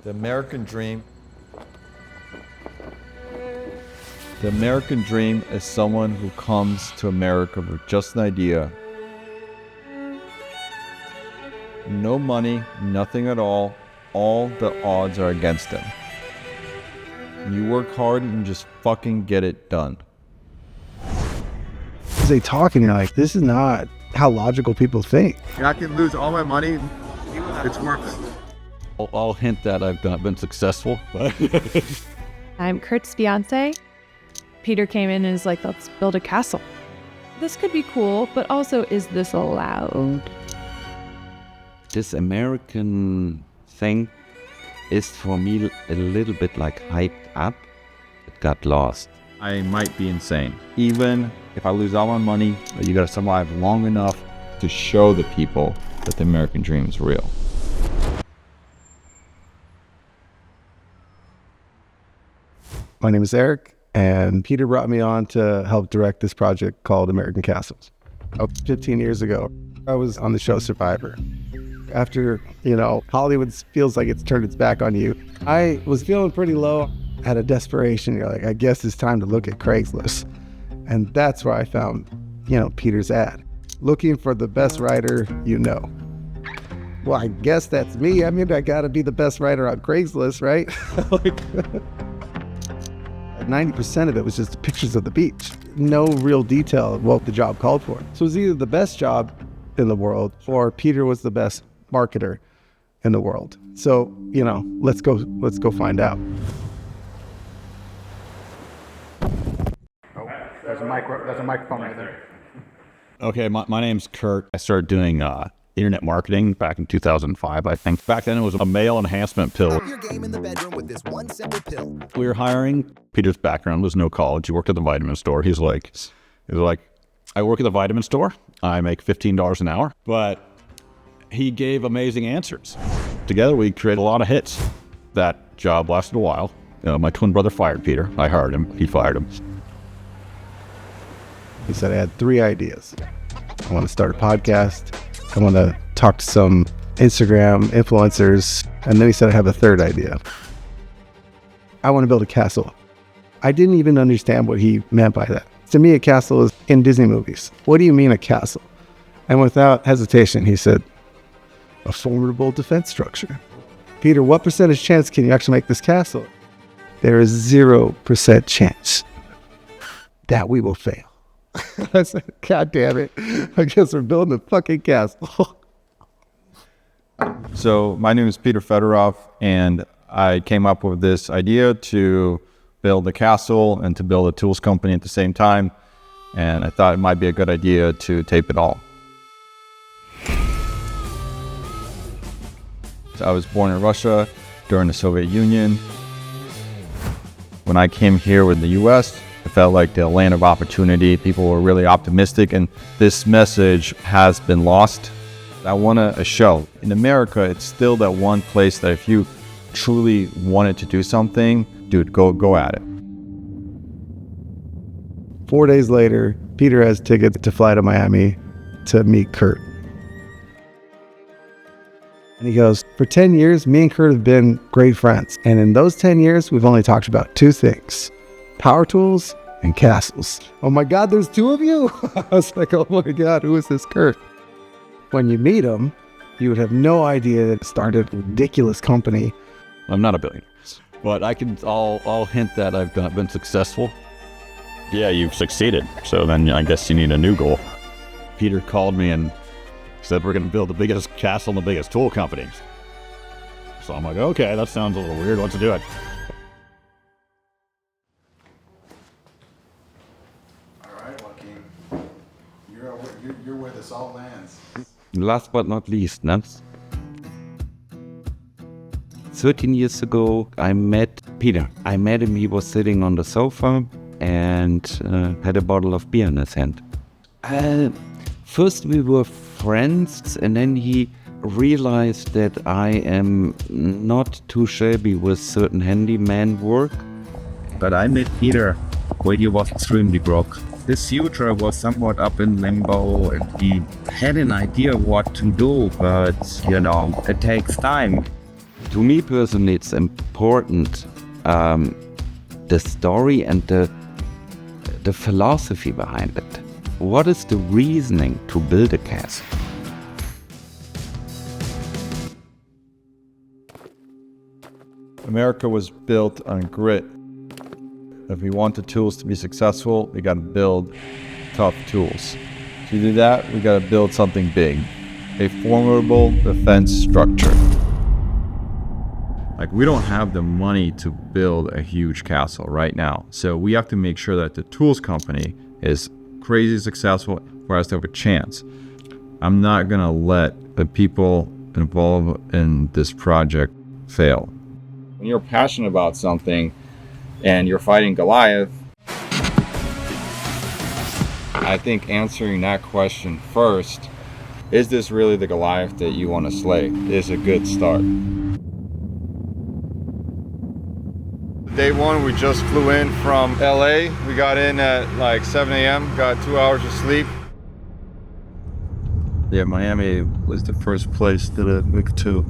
The American dream. The American dream is someone who comes to America with just an idea. No money, nothing at all. All the odds are against them. You work hard and just fucking get it done. They talk and you're like, this is not how logical people think. I can lose all my money. It's worth it. I'll hint that I've not been successful. But I'm Kurt's fiance. Peter came in and is like, let's build a castle. This could be cool, but also, is this allowed? This American thing is for me a little bit like hyped up. It got lost. I might be insane. Even if I lose all my money, you gotta survive long enough to show the people that the American dream is real. My name is Eric, and Peter brought me on to help direct this project called American Castles. 15 years ago, I was on the show Survivor. After, Hollywood feels like it's turned its back on you, I was feeling pretty low. Had a desperation. You're like, I guess it's time to look at Craigslist. And that's where I found, Peter's ad. Looking for the best writer you know. Well, I guess that's me. I mean, I gotta be the best writer on Craigslist, right? 90% of it was just pictures of the beach. No real detail of what the job called for. So it was either the best job in the world or Peter was the best marketer in the world. So, let's go find out. Oh, there's a microphone right there. Okay, my name's Kurt. I started doing internet marketing back in 2005, I think. Back then it was a male enhancement pill. Up your game in the bedroom with this one simple pill. We were hiring. Peter's background was no college. He worked at the vitamin store. He was like, I work at the vitamin store. I make $15 an hour. But he gave amazing answers. Together we created a lot of hits. That job lasted a while. My twin brother fired Peter. I hired him. He fired him. He said, I had 3 ideas. I want to start a podcast. I want to talk to some Instagram influencers. And then he said, I have a 3rd idea. I want to build a castle. I didn't even understand what he meant by that. To me, a castle is in Disney movies. What do you mean a castle? And without hesitation, he said, a formidable defense structure. Peter, what percentage chance can you actually make this castle? There is 0% chance that we will fail. I said, God damn it. I guess we're building a fucking castle. So my name is Peter Fedorov, and I came up with this idea to build a castle and to build a tools company at the same time. And I thought it might be a good idea to tape it all. So I was born in Russia during the Soviet Union. When I came here with the US, it felt like the land of opportunity. People were really optimistic, and this message has been lost. I want to show in America, it's still that one place that if you truly wanted to do something, dude, go at it. 4 days later, Peter has tickets to fly to Miami to meet Kurt. And he goes, for 10 years, me and Kurt have been great friends. And in those 10 years, we've only talked about 2 things. Power tools and castles. Oh my God, there's 2 of you? I was like, oh my God, who is this Kurt? When you meet him, you would have no idea that it started a ridiculous company. I'm not a billionaire, but I'll hint that I've not been successful. Yeah, you've succeeded. So then I guess you need a new goal. Peter called me and said we're going to build the biggest castle and the biggest tool company. So I'm like, okay, that sounds a little weird. Let's do it. You're where this all lands. Last but not least, 13 years ago, I met Peter. I met him, he was sitting on the sofa and had a bottle of beer in his hand. First we were friends, and then he realized that I am not too shabby with certain handyman work. But I met Peter when he was extremely broke. His future was somewhat up in limbo, and he had an idea what to do, but it takes time. To me personally, it's important the story and the philosophy behind it. What is the reasoning to build a castle? America was built on grit. If we want the tools to be successful, we got to build tough tools. To do that, we got to build something big, a formidable defense structure. Like, we don't have the money to build a huge castle right now. So we have to make sure that the tools company is crazy successful for us to have a chance. I'm not gonna let the people involved in this project fail. When you're passionate about something and you're fighting Goliath, I think answering that question first, is this really the Goliath that you want to slay, is a good start. Day one, we just flew in from LA. We got in at like 7 a.m., got 2 hours of sleep. Yeah, Miami was the first place that I moved to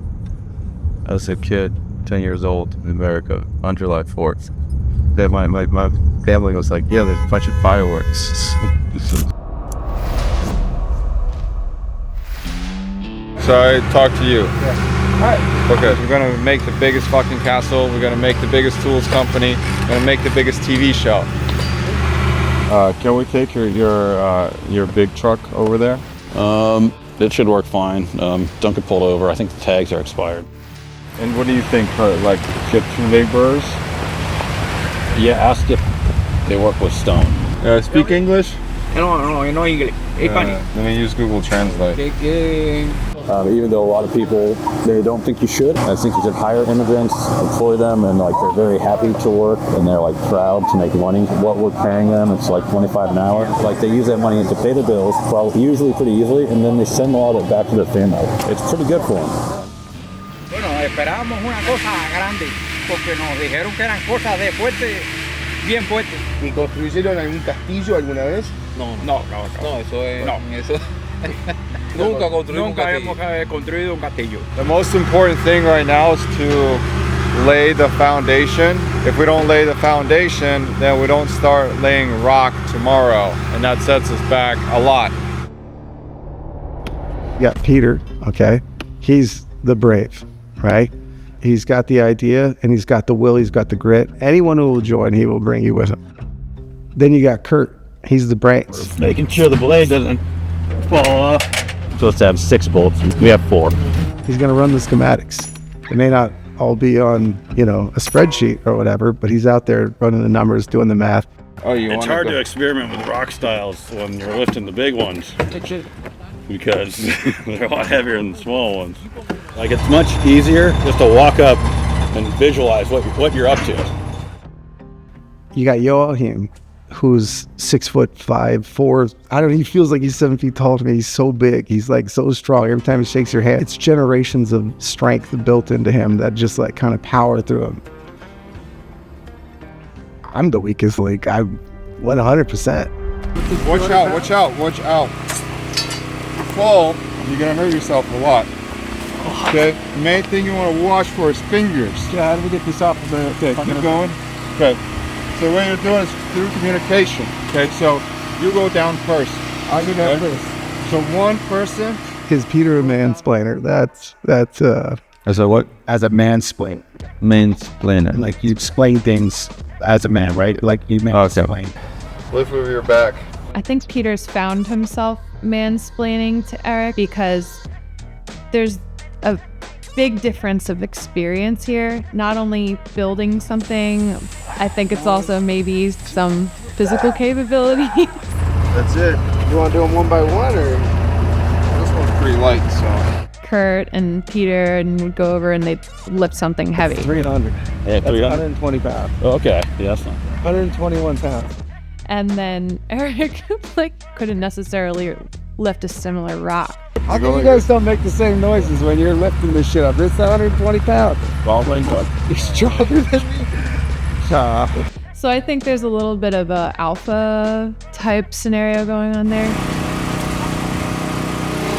as a kid, 10 years old in America, on July 4th. Then my family was like, yeah, there's a bunch of fireworks. So I talked to you. Yeah. Alright. Okay, we're gonna make the biggest fucking castle. We're gonna make the biggest tools company. We're gonna make the biggest TV show. Can we take your big truck over there? It should work fine. Duncan pulled over. I think the tags are expired. And what do you think? Like, get 2 laborers? Yeah, ask if they work with stone. Speak English? No English. Let me use Google Translate. Even though a lot of people, they don't think you should. I think you should hire immigrants, employ them, and like they're very happy to work and they're like proud to make money. What we're paying them, it's like $25 an hour. Like they use that money to pay their bills, probably usually pretty easily, and then they send a lot of it back to their family. It's pretty good for them. Bueno, esperábamos una cosa grande porque nos dijeron que eran cosas de fuerte, bien fuertes. ¿Y construyeron algún castillo alguna vez? No, eso es. No, eso. Nunca hemos construido un castillo. The most important thing right now is to lay the foundation. If we don't lay the foundation, then we don't start laying rock tomorrow, and that sets us back a lot. You got Peter, okay? He's the brave, right? He's got the idea and he's got the will, he's got the grit. Anyone who will join, he will bring you with him. Then you got Kurt. He's the brains. Making sure the blade doesn't fall off. Supposed to have 6 bolts. We have 4. He's going to run the schematics. They may not all be on, a spreadsheet or whatever, but he's out there running the numbers, doing the math. It's hard to experiment with rock styles when you're lifting the big ones because they're a lot heavier than the small ones. Like it's much easier just to walk up and visualize what you're up to. You got Joachim, who's 6'5", I don't know, he feels like he's 7 feet tall to me. He's so big. He's like so strong. Every time he shakes your hand, it's generations of strength built into him that just like kind of power through him. I'm the weakest link. I went 100%. Watch out. You fall, you're gonna hurt yourself a lot. Okay? The main thing you want to watch for is fingers. Yeah, how do we get this off of the... Okay, Keep going. Okay. So what you're doing is through communication. Okay, so you go down first. I'll go down first. So one person. Is Peter a mansplainer? That's As a what? As a mansplain. Mansplainer. Like you explain things as a man, right? Like you mansplain. Lift over your back. I think Peter's found himself mansplaining to Eric because there's a big difference of experience here. Not only building something, I think it's also maybe some physical capability. That's it. You want to do them one by one, or this one's pretty light, so. Kurt and Peter and would go over and they'd lift something heavy. 300. Yeah, That's 300. 120 pounds. Okay, yeah, that's not. 121 pounds. And then Eric couldn't necessarily lift a similar rock. How come you guys don't make the same noises when you're lifting this shit up? It's 120 pounds. You're stronger than me. So I think there's a little bit of a alpha type scenario going on there.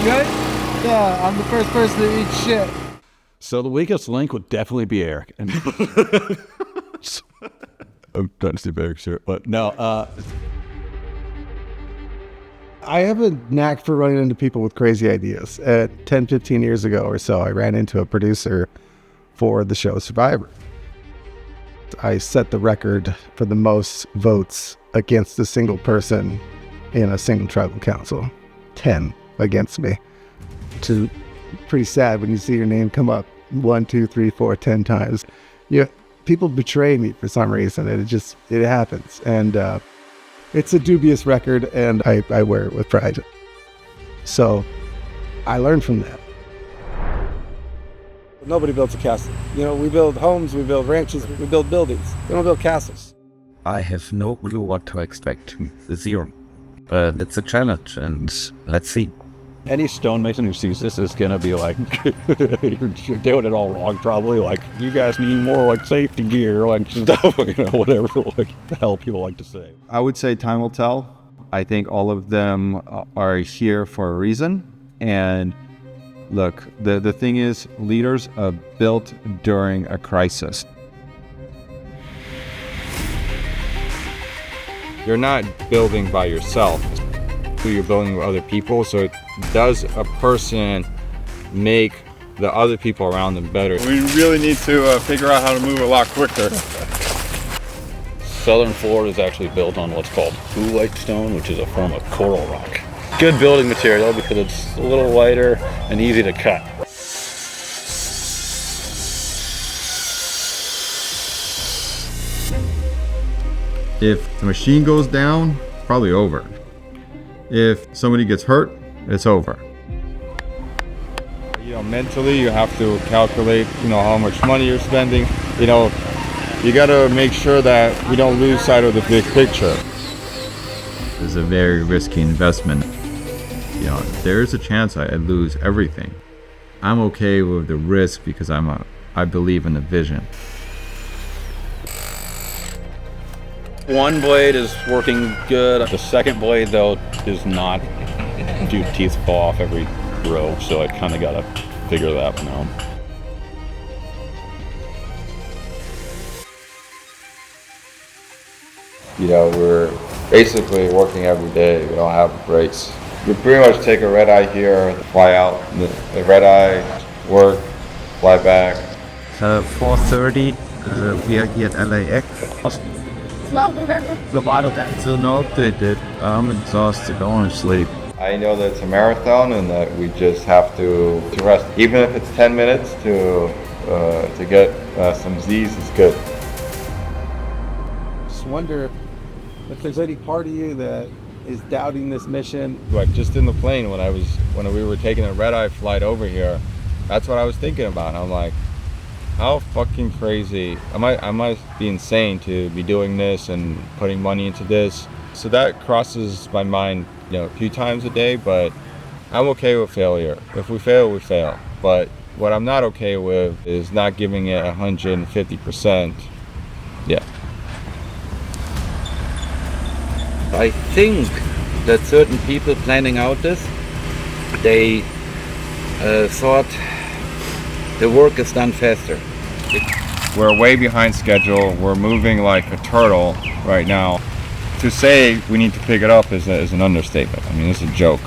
Good? Yeah, I'm the first person to eat shit. So the weakest link would definitely be Eric. I'm trying to see if Eric's here, but no. I have a knack for running into people with crazy ideas. 10, 15 years ago or so, I ran into a producer for the show Survivor. I set the record for the most votes against a single person in a single tribal council. 10 against me. Which is pretty sad when you see your name come up 1, 2, 3, 4, 10 times. People betray me for some reason, and it happens. And it's a dubious record, and I wear it with pride. So I learned from that. Nobody builds a castle. We build homes, we build ranches, we build buildings. We don't build castles. I have no clue what to expect. Zero. But it's a challenge, and let's see. Any stonemason who sees this is going to be like, you're doing it all wrong, probably. Like, you guys need more, like, safety gear, like, stuff, whatever, like, the hell people like to say. I would say time will tell. I think all of them are here for a reason. And look, the thing is, leaders are built during a crisis. You're not building by yourself. You're building with other people. So does a person make the other people around them better? We really need to figure out how to move a lot quicker. Southern Florida is actually built on what's called oolite stone, which is a form of coral rock. Good building material because it's a little lighter and easy to cut. If the machine goes down, probably over. If somebody gets hurt, it's over. Mentally, you have to calculate, how much money you're spending. You got to make sure that we don't lose sight of the big picture. It's a very risky investment. There's a chance I lose everything. I'm okay with the risk because I believe in the vision. One blade is working good. The second blade, though, is not. Teeth fall off every row, so I kind of got to figure that one out. We're basically working every day. We don't have breaks. We pretty much take a red eye here, fly out, the red eye, work, fly back. 4:30, we are here at LAX. So no updated. I'm exhausted. I want to sleep. I know that it's a marathon and that we just have to rest. Even if it's 10 minutes to get some Z's is good. Just wonder if there's any part of you that is doubting this mission. Like just in the plane when we were taking a red-eye flight over here, that's what I was thinking about. I'm like, how fucking crazy am I be insane to be doing this and putting money into this? So that crosses my mind, a few times a day, but I'm okay with failure. If we fail, we fail. But what I'm not okay with is not giving it 150%. Yeah. I think that certain people planning out this, they thought the work is done faster. We're way behind schedule. We're moving like a turtle right now. To say we need to pick it up is an understatement. I mean, it's a joke.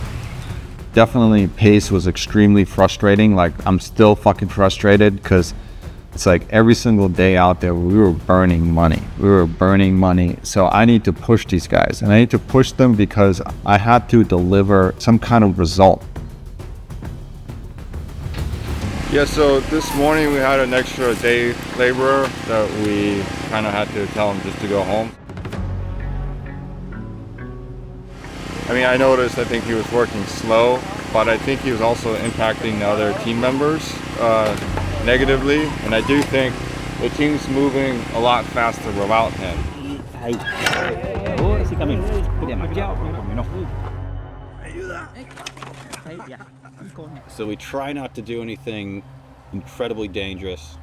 Definitely, pace was extremely frustrating. Like, I'm still fucking frustrated because it's like every single day out there, we were burning money. So I need to push these guys, and I need to push them because I had to deliver some kind of result. Yeah, so this morning we had an extra day laborer that we kind of had to tell him just to go home. I mean, I think he was working slow, but I think he was also impacting the other team members negatively. And I do think the team's moving a lot faster without him. So we try not to do anything incredibly dangerous.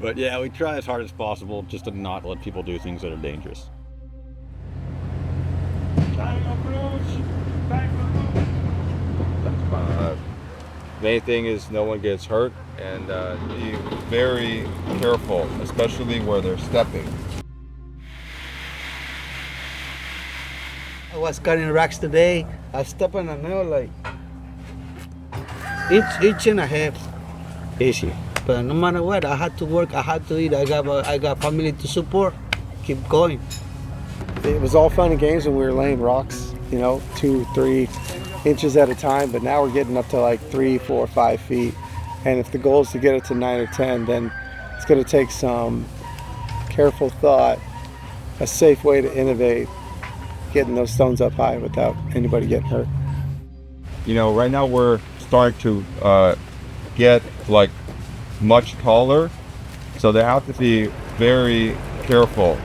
But yeah, we try as hard as possible just to not let people do things that are dangerous. Main thing is no one gets hurt, and be very careful, especially where they're stepping. I was cutting racks today. I step on a nail like inch and a half. Easy. But no matter what, I had to work, I had to eat, I got family to support. Keep going. It was all fun and games when we were laying rocks, 2-3 inches at a time, but now we're getting up to like 3, 4, 5 feet. And if the goal is to get it to 9 or 10, then it's going to take some careful thought, a safe way to innovate, getting those stones up high without anybody getting hurt. Right now we're starting to get like much taller, so they have to be very careful.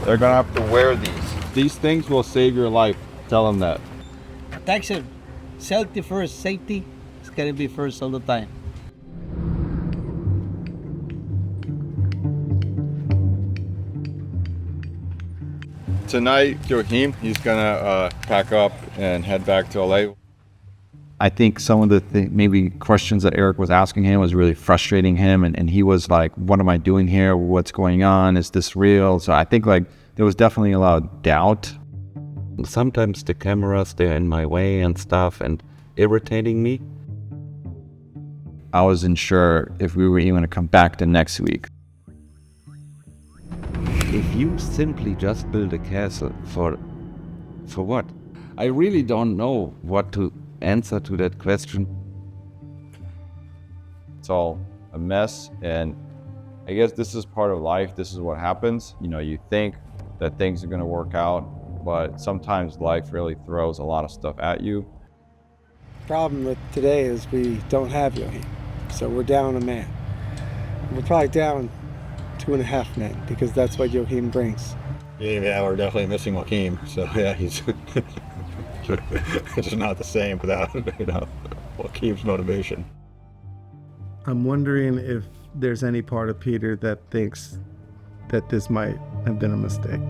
They're gonna have to wear these. These things will save your life. Tell them that. Protection, safety first, safety. It's gotta be first all the time. Tonight, Joachim, he's gonna pack up and head back to LA. I think some of the maybe questions that Eric was asking him was really frustrating him, and he was like, what am I doing here? What's going on? Is this real? So I think like there was definitely a lot of doubt. Sometimes the cameras, they're in my way and stuff and irritating me. I wasn't sure if we were even going to come back the next week. If you simply just build a castle, for what? I really don't know what to answer to that question. It's all a mess, and I guess this is part of life. This is what happens. You think that things are going to work out, but sometimes life really throws a lot of stuff at you. Problem with today is we don't have Joachim, so we're down a man. We're probably down 2.5 men because that's what Joachim brings. Yeah, we're definitely missing Joachim. So yeah, he's it's not the same without Joachim's motivation. I'm wondering if there's any part of Peter that thinks that this might have been a mistake.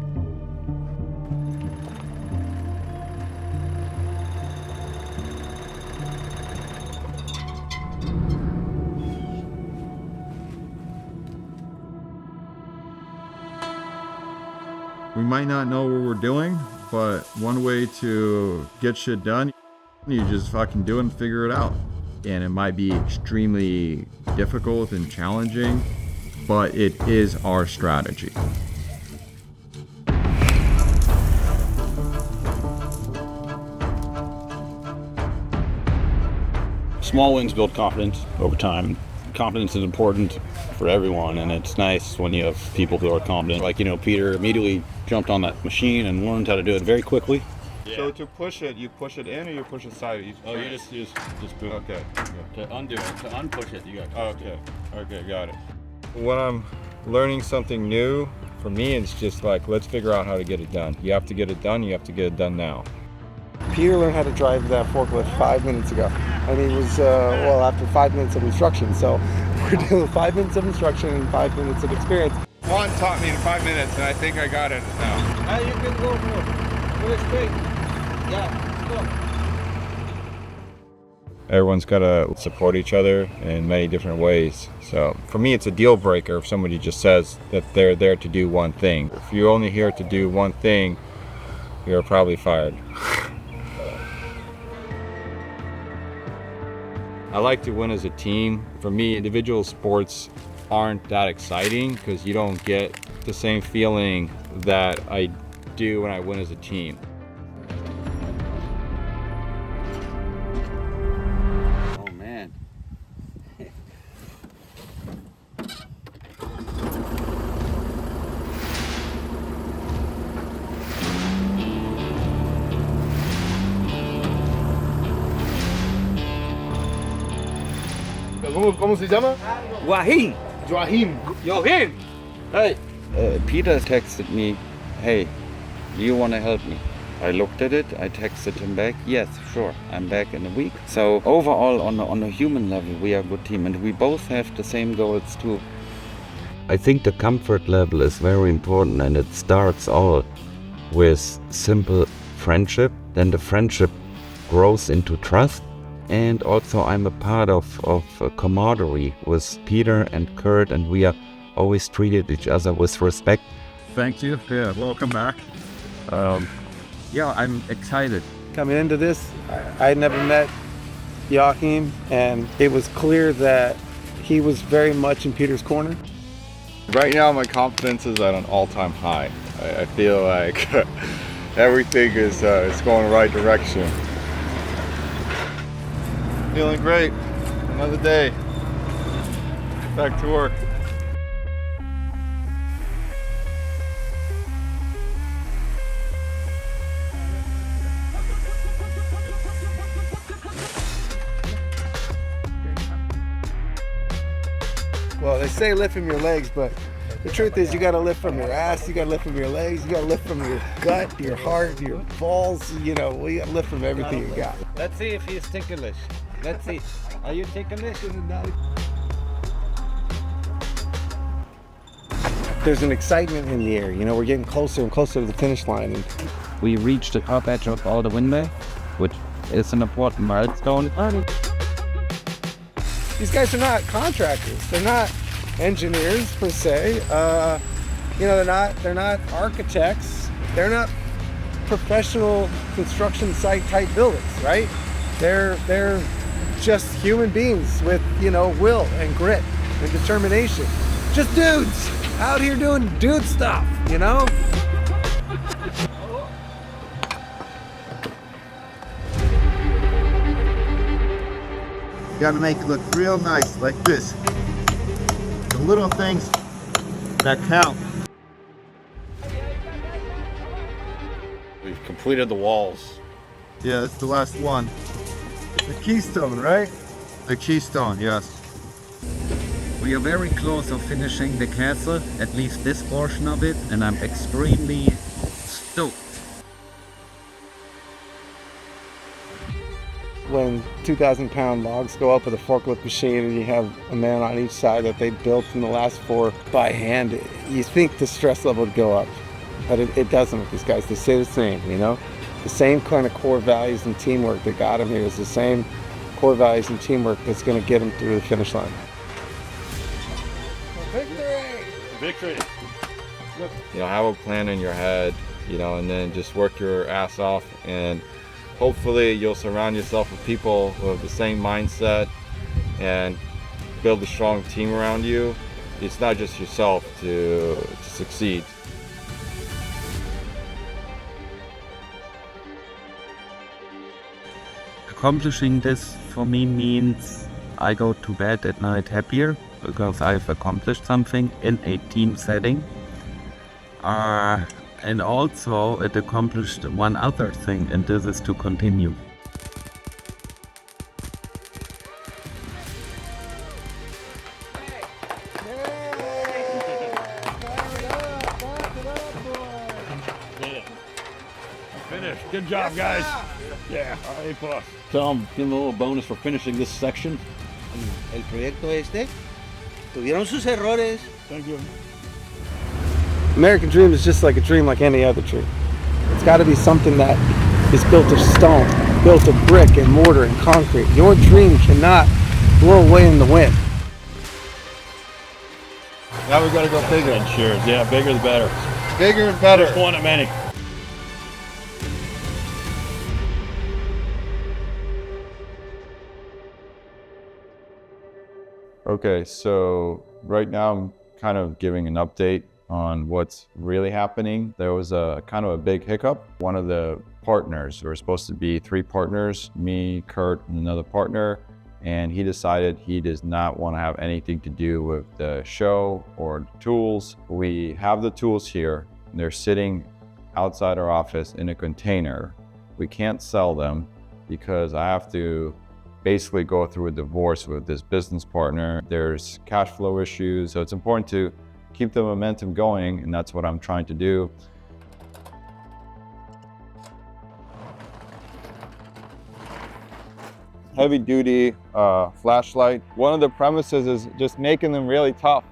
We might not know what we're doing, but one way to get shit done, you just fucking do it and figure it out. And it might be extremely difficult and challenging, but it is our strategy. Small wins build confidence over time. Confidence is important for everyone, and it's nice when you have people who are confident. Like, Peter immediately jumped on that machine and learned how to do it very quickly. Yeah. So to push it, you push it in or you push it side? You just boom. Okay. Yeah. To undo it, to unpush it, you got to. Okay, got it. When I'm learning something new, for me, it's just like, let's figure out how to get it done. You have to get it done. You have to get it done now. Peter learned how to drive that forklift 5 minutes ago. And he was, after 5 minutes of instruction. So we're doing 5 minutes of instruction and 5 minutes of experience. Juan taught me in 5 minutes, and I think I got it now. Now you can go for it straight. Yeah, let's go. Everyone's got to support each other in many different ways. So for me, it's a deal breaker if somebody just says that they're there to do one thing. If you're only here to do one thing, you're probably fired. I like to win as a team. For me, individual sports aren't that exciting because you don't get the same feeling that I do when I win as a team. Oh man. ¿Cómo se llama? Joachim. Joachim. Joachim. Hey, Peter texted me, hey, do you want to help me? I looked at it, I texted him back, yes, sure, I'm back in a week. So overall, on a human level, we are a good team, and we both have the same goals too. I think the comfort level is very important, and it starts all with simple friendship. Then the friendship grows into trust, And also I'm a part of a camaraderie with Peter and Kurt, and we are always treated each other with respect. Thank you. Yeah, welcome back. Yeah, I'm excited. Coming into this, I had never met Joachim, and it was clear that he was very much in Peter's corner. Right now, my confidence is at an all-time high. I feel like everything is going the right direction. Feeling great. Another day. Back to work. Well, they say lift from your legs, but the truth is you gotta lift from your ass, you gotta lift from your legs, you gotta lift from your gut, your heart, your balls, you know, you gotta lift from everything you got. Let's see if he's ticklish. Let's see. Are you ticklish? There's an excitement in the air, you know, we're getting closer and closer to the finish line. And We reached the top edge of all the windmill, which is an important milestone. these guys are not contractors, they're not engineers per se, you know, they're not architects, they're not professional construction site type buildings, right? They're just human beings with, you know, will and grit and determination. Just dudes out here doing dude stuff, you know? You gotta make it look real nice, like this. The little things that count. We've completed the walls. Yeah, that's the last one. The keystone, right? The keystone, yes. We are very close of finishing the castle, at least this portion of it, and I'm extremely stoked. When 2,000-pound logs go up with a forklift machine and you have a man on each side that they built in the last 4 by hand, you think the stress level would go up, but it doesn't with these guys. They stay the same, you know? The same kind of core values and teamwork that got them here is the same core values and teamwork that's going to get them through the finish line. Victory! You know, have a plan in your head, you know, and then just work your ass off, and hopefully you'll surround yourself with people with the same mindset and build a strong team around you. It's not just yourself to succeed. Accomplishing this for me means I go to bed at night happier because I've accomplished something in a team setting. And also it accomplished one other thing, and this is to continue. Finished. Good job, guys. Yeah, A+. Tell them, give them a little bonus for finishing this section. El proyecto este tuvieron sus errores. Thank you. American dream is just like a dream like any other dream. It's got to be something that is built of stone, built of brick and mortar and concrete. Your dream cannot blow away in the wind. Now we gotta go bigger. And cheers. Yeah, bigger the better. Bigger and better. Just one of many. Okay, so right now I'm kind of giving an update on what's really happening. There was a kind of a big hiccup. One of the partners, there were supposed to be 3 partners, me, Kurt, and another partner, and he decided he does not want to have anything to do with the show or the tools. We have the tools here. They're sitting outside our office in a container. We can't sell them because I have to basically go through a divorce with this business partner. There's cash flow issues, so it's important to keep the momentum going, and that's what I'm trying to do. Heavy duty flashlight. One of the premises is just making them really tough.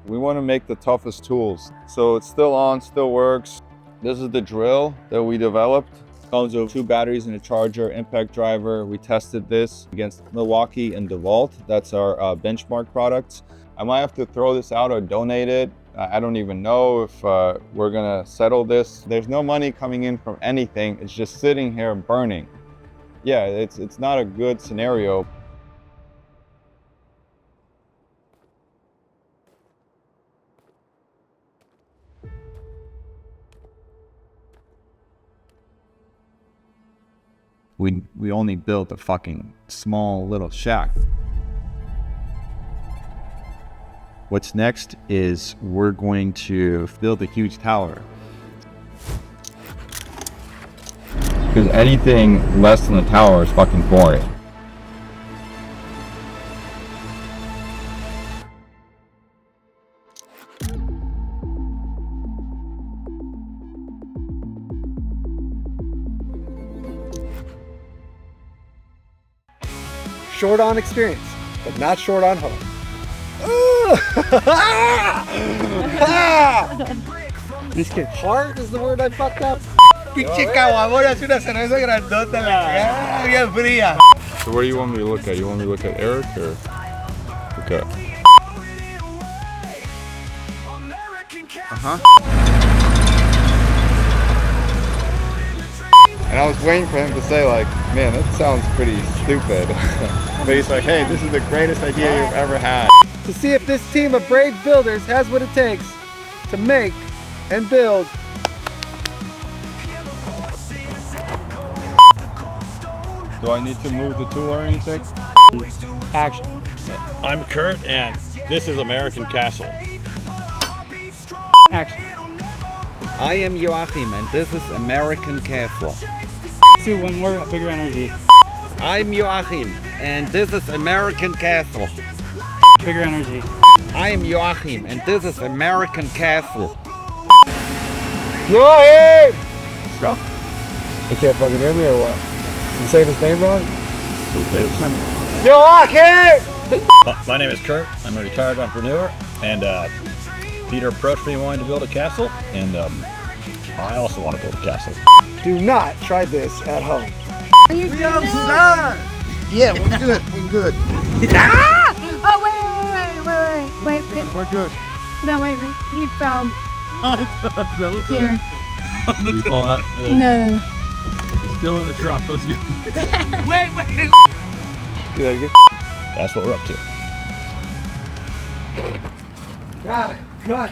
We want to make the toughest tools. So it's still on, still works. This is the drill that we developed. Comes with 2 batteries and a charger, impact driver. We tested this against Milwaukee and DeWalt. That's our benchmark products. I might have to throw this out or donate it. I don't even know if we're gonna settle this. There's no money coming in from anything. It's just sitting here and burning. Yeah, it's not a good scenario. We only built a fucking small little shack. What's next is we're going to build a huge tower. Because anything less than a tower is fucking boring. Short on experience, but not short on hope. This kid, heart is the word I fucked up. Pinche caguamón, hace una cerveza grandota, la bien fría. So where do you want me to look at? You want me to look at Eric or? Okay. And I was waiting for him to say like, man, that sounds pretty stupid. But he's like, hey, this is the greatest idea you've ever had. To see if this team of brave builders has what it takes to make and build. Do I need to move the tool or anything? Action. I'm Kurt, and this is American Castle. Action. I am Joachim, and this is American Castle. See one more, bigger energy. I'm Joachim, and this is American Castle. Bigger energy. I am Joachim, and this is American Castle. Joachim! Go. You can't fucking hear me or what? You say his name wrong? Joachim! My name is Kurt. I'm a retired entrepreneur, and Peter approached me wanting to build a castle, and I also want to build a castle. Do not try this at home. Yeah, we're good. We're good. Oh, wait. We're good. No, wait. He fell. Here. No. No. Still in the truck. Let's go. Wait. Do that again. That's what we're up to. Got it. Cut.